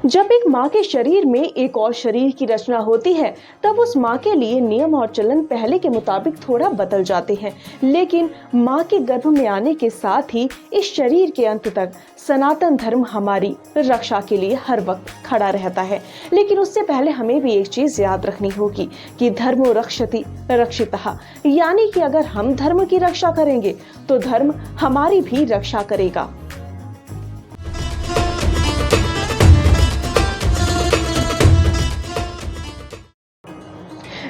जब एक माँ के शरीर में एक और शरीर की रचना होती है, तब उस माँ के लिए नियम और चलन पहले के मुताबिक थोड़ा बदल जाते हैं। लेकिन माँ के गर्भ में आने के साथ ही इस शरीर के अंत तक सनातन धर्म हमारी रक्षा के लिए हर वक्त खड़ा रहता है। लेकिन उससे पहले हमें भी एक चीज याद रखनी होगी कि धर्मो रक्षति रक्षितः, यानी कि अगर हम धर्म की रक्षा करेंगे तो धर्म हमारी भी रक्षा करेगा।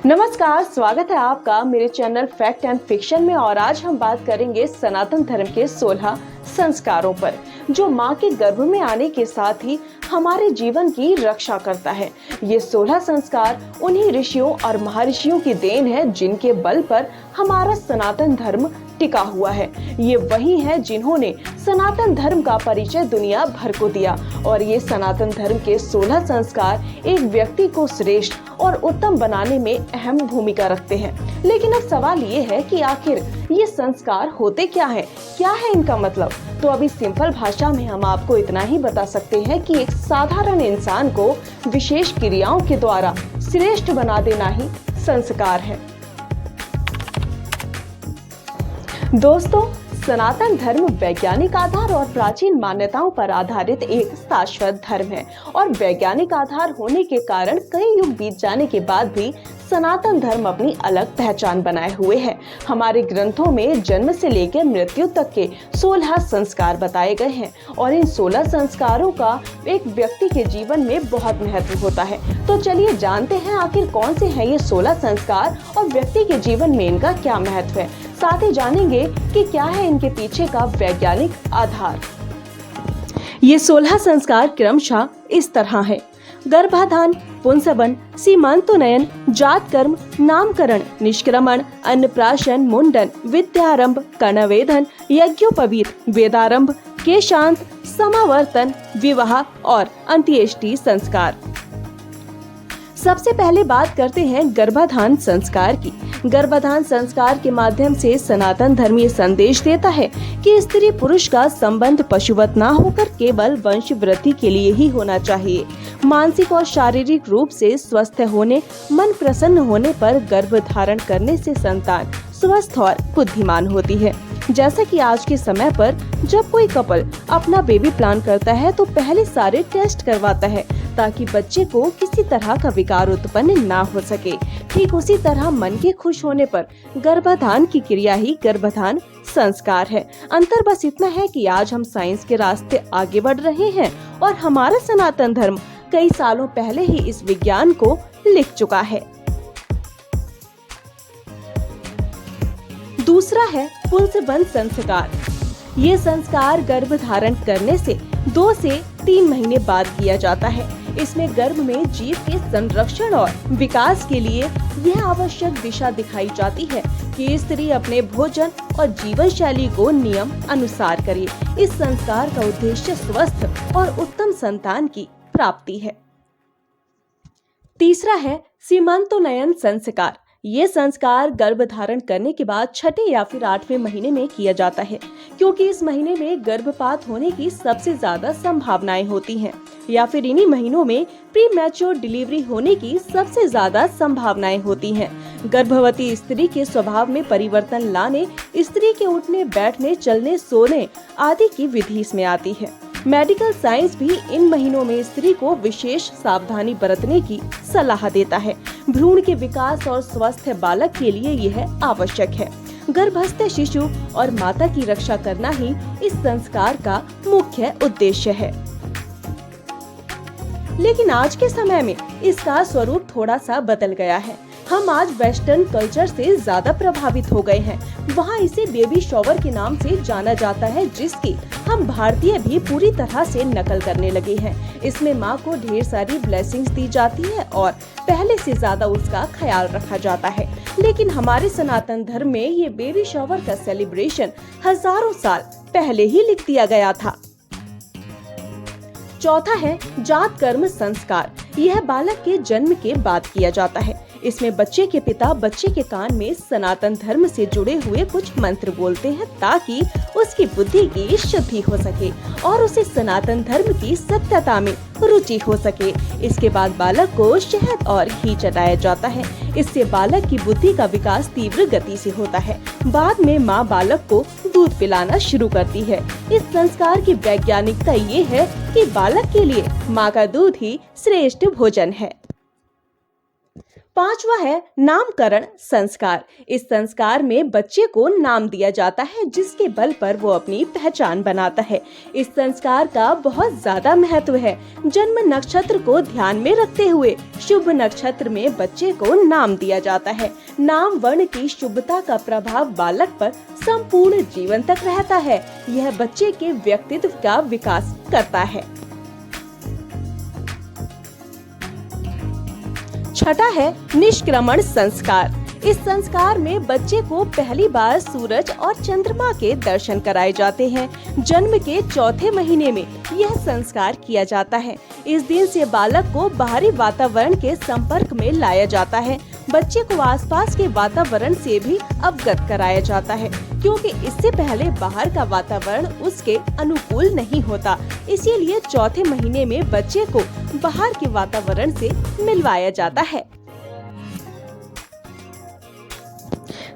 नमस्कार, स्वागत है आपका मेरे चैनल फैक्ट एंड फिक्शन में। और आज हम बात करेंगे सनातन धर्म के 16 संस्कारों पर, जो माँ के गर्भ में आने के साथ ही हमारे जीवन की रक्षा करता है। ये 16 संस्कार उन्हीं ऋषियों और महर्षियों की देन है जिनके बल पर हमारा सनातन धर्म टिका हुआ है। ये वही हैं जिन्होंने सनातन धर्म का परिचय दुनिया भर को दिया। और ये सनातन धर्म के 16 संस्कार एक व्यक्ति को श्रेष्ठ और उत्तम बनाने में अहम भूमिका रखते हैं। लेकिन अब सवाल ये है कि आखिर ये संस्कार होते क्या हैं? क्या है इनका मतलब? तो अभी सिंपल भाषा में हम आपको इतना ही बता सकते हैं कि एक साधारण इंसान को विशेष क्रियाओं के द्वारा श्रेष्ठ बना देना ही संस्कार है। दोस्तों, सनातन धर्म वैज्ञानिक आधार और प्राचीन मान्यताओं पर आधारित एक शाश्वत धर्म है। और वैज्ञानिक आधार होने के कारण कई युग बीत जाने के बाद भी सनातन धर्म अपनी अलग पहचान बनाए हुए है। हमारे ग्रंथों में जन्म से लेकर मृत्यु तक के 16 संस्कार बताए गए हैं। और इन 16 संस्कारों का एक व्यक्ति के जीवन में बहुत महत्व होता है। तो चलिए जानते हैं आखिर कौन से हैं ये 16 संस्कार और व्यक्ति के जीवन में इनका क्या महत्व है। साथ ही जानेंगे कि क्या है इनके पीछे का वैज्ञानिक आधार। ये 16 संस्कार क्रमशः इस तरह है: गर्भाधान, पुंसवन, सीमांतोन्नयन, जात कर्म, नामकरण, निष्क्रमण, अन्नप्राशन, मुंडन, विद्यारंभ, कर्णवेधन, यज्ञोपवीत, वेदारंभ, केशांत, समावर्तन, विवाह और अंत्येष्टि संस्कार। सबसे पहले बात करते हैं गर्भाधान संस्कार की। गर्भाधान संस्कार के माध्यम से सनातन धर्म ये संदेश देता है कि स्त्री पुरुष का संबंध पशुवत ना होकर केवल वंश वृद्धि के लिए ही होना चाहिए। मानसिक और शारीरिक रूप से स्वस्थ होने, मन प्रसन्न होने पर गर्भ धारण करने से संतान स्वस्थ और बुद्धिमान होती है। जैसा कि आज के समय पर जब कोई कपल अपना बेबी प्लान करता है तो पहले सारे टेस्ट करवाता है ताकि बच्चे को किसी तरह का विकार उत्पन्न ना हो सके। ठीक उसी तरह मन के खुश होने पर गर्भाधान की क्रिया ही गर्भाधान संस्कार है। अंतर बस इतना है कि आज हम साइंस के रास्ते आगे बढ़ रहे हैं और हमारा सनातन धर्म कई सालों पहले ही इस विज्ञान को लिख चुका है। दूसरा है पुंसवन संस्कार। ये संस्कार गर्भ धारण करने से 2 से 3 महीने बाद किया जाता है। इसमें गर्भ में जीव के संरक्षण और विकास के लिए यह आवश्यक दिशा दिखाई जाती है कि स्त्री अपने भोजन और जीवन शैली को नियम अनुसार करे। इस संस्कार का उद्देश्य स्वस्थ और उत्तम संतान की प्राप्ति है। तीसरा है सीमांतोन्नयन संस्कार। ये संस्कार गर्भ धारण करने के बाद 6ठे या फिर 8वें महीने में किया जाता है, क्योंकि इस महीने में गर्भपात होने की सबसे ज्यादा संभावनाएं होती हैं, या फिर इन्हीं महीनों में प्री मैच्योर डिलीवरी होने की सबसे ज्यादा संभावनाएं होती हैं। गर्भवती स्त्री के स्वभाव में परिवर्तन लाने, स्त्री के उठने, बैठने, चलने, सोने आदि की विधि इसमें आती है। मेडिकल साइंस भी इन महीनों में स्त्री को विशेष सावधानी बरतने की सलाह देता है। भ्रूण के विकास और स्वस्थ बालक के लिए यह आवश्यक है। गर्भस्थ शिशु और माता की रक्षा करना ही इस संस्कार का मुख्य उद्देश्य है। लेकिन आज के समय में इसका स्वरूप थोड़ा सा बदल गया है। हम आज वेस्टर्न कल्चर से ज्यादा प्रभावित हो गए हैं। वहाँ इसे बेबी शॉवर के नाम से जाना जाता है, जिसकी हम भारतीय भी पूरी तरह से नकल करने लगे हैं। इसमें माँ को ढेर सारी ब्लेसिंग्स दी जाती है और पहले से ज्यादा उसका ख्याल रखा जाता है। लेकिन हमारे सनातन धर्म में ये बेबी शॉवर का सेलिब्रेशन हजारों साल पहले ही लिख दिया गया था। चौथा है जात कर्म संस्कार। यह बालक के जन्म के बाद किया जाता है। इसमें बच्चे के पिता बच्चे के कान में सनातन धर्म से जुड़े हुए कुछ मंत्र बोलते हैं ताकि उसकी बुद्धि की शुद्धि हो सके और उसे सनातन धर्म की सत्यता में रुचि हो सके। इसके बाद बालक को शहद और घी चटाया जाता है। इससे बालक की बुद्धि का विकास तीव्र गति से होता है। बाद में माँ बालक को दूध पिलाना शुरू करती है। इस संस्कार की वैज्ञानिकता ये है कि बालक के लिए माँ का दूध ही श्रेष्ठ भोजन है। पांचवा है नामकरण संस्कार। इस संस्कार में बच्चे को नाम दिया जाता है जिसके बल पर वो अपनी पहचान बनाता है। इस संस्कार का बहुत ज्यादा महत्व है। जन्म नक्षत्र को ध्यान में रखते हुए शुभ नक्षत्र में बच्चे को नाम दिया जाता है। नाम वर्ण की शुभता का प्रभाव बालक पर संपूर्ण जीवन तक रहता है। यह बच्चे के व्यक्तित्व का विकास करता है। छठा है निष्क्रमण संस्कार। इस संस्कार में बच्चे को पहली बार सूरज और चंद्रमा के दर्शन कराए जाते हैं। जन्म के चौथे महीने में यह संस्कार किया जाता है। इस दिन से बालक को बाहरी वातावरण के संपर्क में लाया जाता है। बच्चे को आसपास के वातावरण से भी अवगत कराया जाता है क्योंकि इससे पहले बाहर का वातावरण उसके अनुकूल नहीं होता। इसीलिए चौथे महीने में बच्चे को बाहर के वातावरण से मिलवाया जाता है।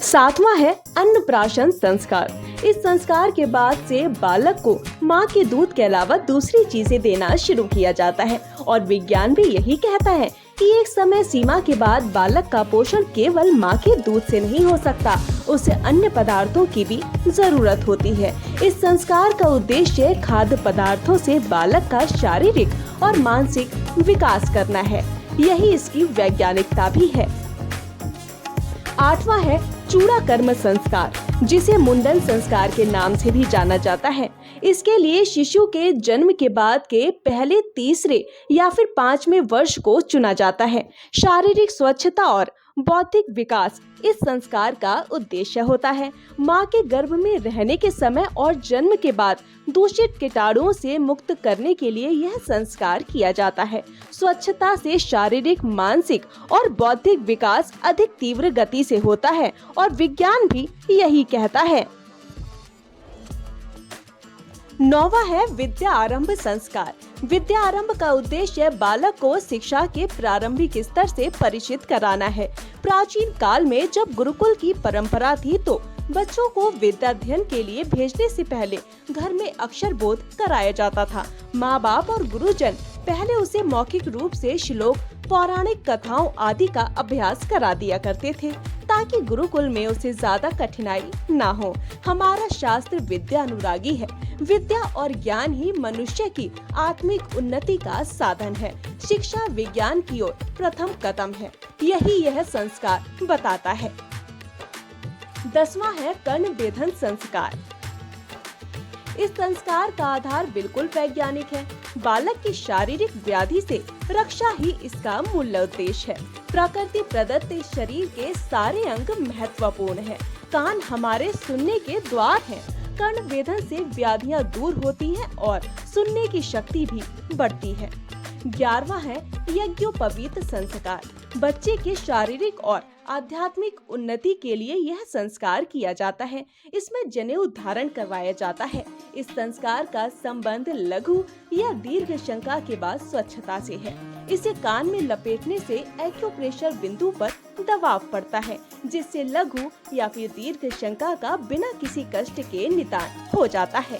सातवां है अन्नप्राशन संस्कार। इस संस्कार के बाद से बालक को माँ के दूध के अलावा दूसरी चीजें देना शुरू किया जाता है और विज्ञान भी यही कहता है कि एक समय सीमा के बाद बालक का पोषण केवल माँ के दूध से नहीं हो सकता, उसे अन्य पदार्थों की भी जरूरत होती है। इस संस्कार का उद्देश्य खाद्य पदार्थों से बालक का शारीरिक और मानसिक विकास करना है। यही इसकी वैज्ञानिकता भी है। आठवां है चूड़ा कर्म संस्कार, जिसे मुंडन संस्कार के नाम से भी जाना जाता है। इसके लिए शिशु के जन्म के बाद के पहले, तीसरे या फिर 5वें वर्ष को चुना जाता है। शारीरिक स्वच्छता और बौद्धिक विकास इस संस्कार का उद्देश्य होता है। माँ के गर्भ में रहने के समय और जन्म के बाद दूषित कीटाणुओं से मुक्त करने के लिए यह संस्कार किया जाता है। स्वच्छता से शारीरिक, मानसिक और बौद्धिक विकास अधिक तीव्र गति से होता है और विज्ञान भी यही कहता है। नौवां है विद्या आरंभ संस्कार। विद्या आरंभ का उद्देश्य बालक को शिक्षा के प्रारंभिक स्तर से परिचित कराना है। प्राचीन काल में जब गुरुकुल की परंपरा थी तो बच्चों को विद्याध्ययन के लिए भेजने से पहले घर में अक्षर बोध कराया जाता था। माँ बाप और गुरुजन पहले उसे मौखिक रूप से श्लोक, पौराणिक कथाओं आदि का अभ्यास करा दिया करते थे ताकि गुरुकुल में उसे ज्यादा कठिनाई ना हो। हमारा शास्त्र विद्या अनुरागी है। विद्या और ज्ञान ही मनुष्य की आत्मिक उन्नति का साधन है। शिक्षा विज्ञान की ओर प्रथम कदम है, यही यह संस्कार बताता है। 10वां है कर्ण वेधन संस्कार। इस संस्कार का आधार बिल्कुल वैज्ञानिक है। बालक की शारीरिक व्याधि से रक्षा ही इसका मूल उद्देश्य है। प्रकृति प्रदत्त शरीर के सारे अंग महत्वपूर्ण हैं। कान हमारे सुनने के द्वार हैं। कर्ण वेधन से व्याधियां दूर होती हैं और सुनने की शक्ति भी बढ़ती है। 11वां है यज्ञोपवीत संस्कार। बच्चे के शारीरिक और आध्यात्मिक उन्नति के लिए यह संस्कार किया जाता है। इसमें जनेऊ धारण करवाया जाता है। इस संस्कार का संबंध लघु या दीर्घ शंका के बाद स्वच्छता से है। इसे कान में लपेटने से एक्यूप्रेशर बिंदु पर दबाव पड़ता है, जिससे लघु या फिर दीर्घ शंका का बिना किसी कष्ट के निदान हो जाता है।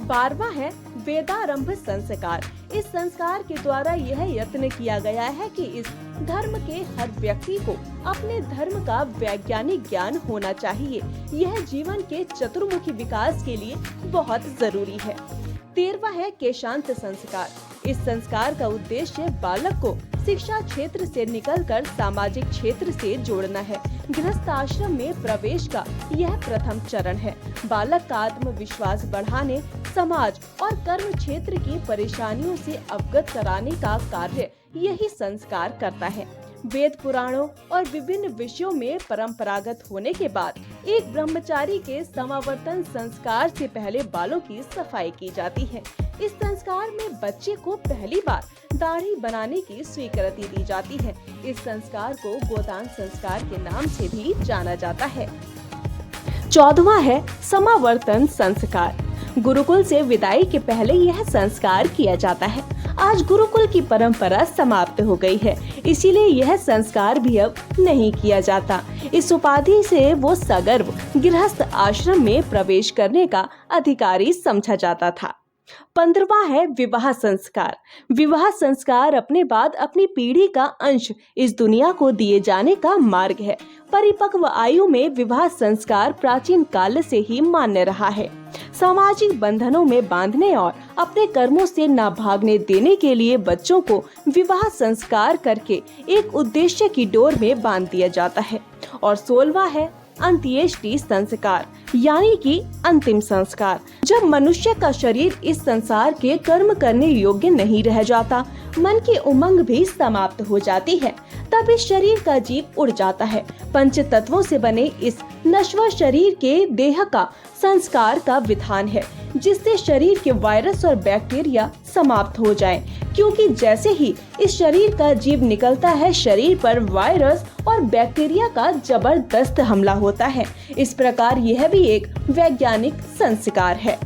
12वां है वेदारंभ संस्कार। इस संस्कार के द्वारा यह यत्न किया गया है कि इस धर्म के हर व्यक्ति को अपने धर्म का वैज्ञानिक ज्ञान होना चाहिए। यह जीवन के चतुर्मुखी विकास के लिए बहुत जरूरी है। 13वां है केशांत संस्कार। इस संस्कार का उद्देश्य बालक को शिक्षा क्षेत्र से निकलकर सामाजिक क्षेत्र से जोड़ना है। गृहस्थ आश्रम में प्रवेश का यह प्रथम चरण है। बालक का आत्मविश्वास बढ़ाने, समाज और कर्म क्षेत्र की परेशानियों से अवगत कराने का कार्य यही संस्कार करता है। वेद पुराणों और विभिन्न विषयों में परंपरागत होने के बाद एक ब्रह्मचारी के समावर्तन संस्कार से पहले बालों की सफाई की जाती है। इस संस्कार में बच्चे को पहली बार दाढ़ी बनाने की स्वीकृति दी जाती है। इस संस्कार को गोदान संस्कार के नाम से भी जाना जाता है। 14वां है समावर्तन संस्कार। गुरुकुल से विदाई के पहले यह संस्कार किया जाता है। आज गुरुकुल की परंपरा समाप्त हो गई है, इसीलिए यह संस्कार भी अब नहीं किया जाता। इस उपाधि से वो सगर्व गृहस्थ आश्रम में प्रवेश करने का अधिकारी समझा जाता था। 15वां है विवाह संस्कार। विवाह संस्कार अपने बाद अपनी पीढ़ी का अंश इस दुनिया को दिए जाने का मार्ग है। परिपक्व आयु में विवाह संस्कार प्राचीन काल से ही मान्य रहा है। सामाजिक बंधनों में बांधने और अपने कर्मों से न भागने देने के लिए बच्चों को विवाह संस्कार करके एक उद्देश्य की डोर में बांध दिया जाता है। और 16वां है अंत्येष्टि संस्कार, यानी कि अंतिम संस्कार। जब मनुष्य का शरीर इस संसार के कर्म करने योग्य नहीं रह जाता, मन की उमंग भी समाप्त हो जाती है, तब इस शरीर का जीव उड़ जाता है। पंच तत्वों से बने इस नश्वर शरीर के देह का संस्कार का विधान है, जिससे शरीर के वायरस और बैक्टीरिया समाप्त हो जाएं, क्योंकि जैसे ही इस शरीर का जीव निकलता है, शरीर पर वायरस और बैक्टीरिया का जबरदस्त हमला होता है। इस प्रकार यह भी एक वैज्ञानिक संस्कार है।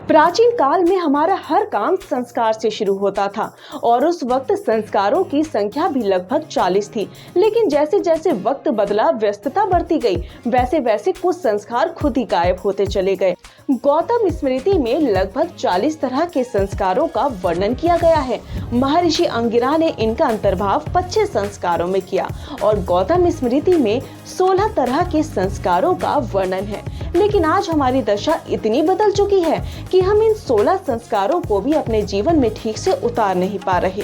प्राचीन काल में हमारा हर काम संस्कार से शुरू होता था और उस वक्त संस्कारों की संख्या भी लगभग 40 थी। लेकिन जैसे जैसे वक्त बदला, व्यस्तता बढ़ती गई, वैसे वैसे कुछ संस्कार खुद ही गायब होते चले गए। गौतम स्मृति में लगभग 40 तरह के संस्कारों का वर्णन किया गया है। महर्षि अंगिरा ने इनका अंतर्भाव 25 संस्कारों में किया और गौतम स्मृति में 16 तरह के संस्कारों का वर्णन है। लेकिन आज हमारी दशा इतनी बदल चुकी है कि हम इन 16 संस्कारों को भी अपने जीवन में ठीक से उतार नहीं पा रहे।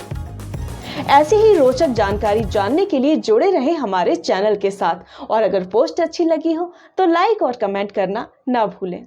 ऐसी ही रोचक जानकारी जानने के लिए जुड़े रहे हमारे चैनल के साथ, और अगर पोस्ट अच्छी लगी हो तो लाइक और कमेंट करना ना भूलें।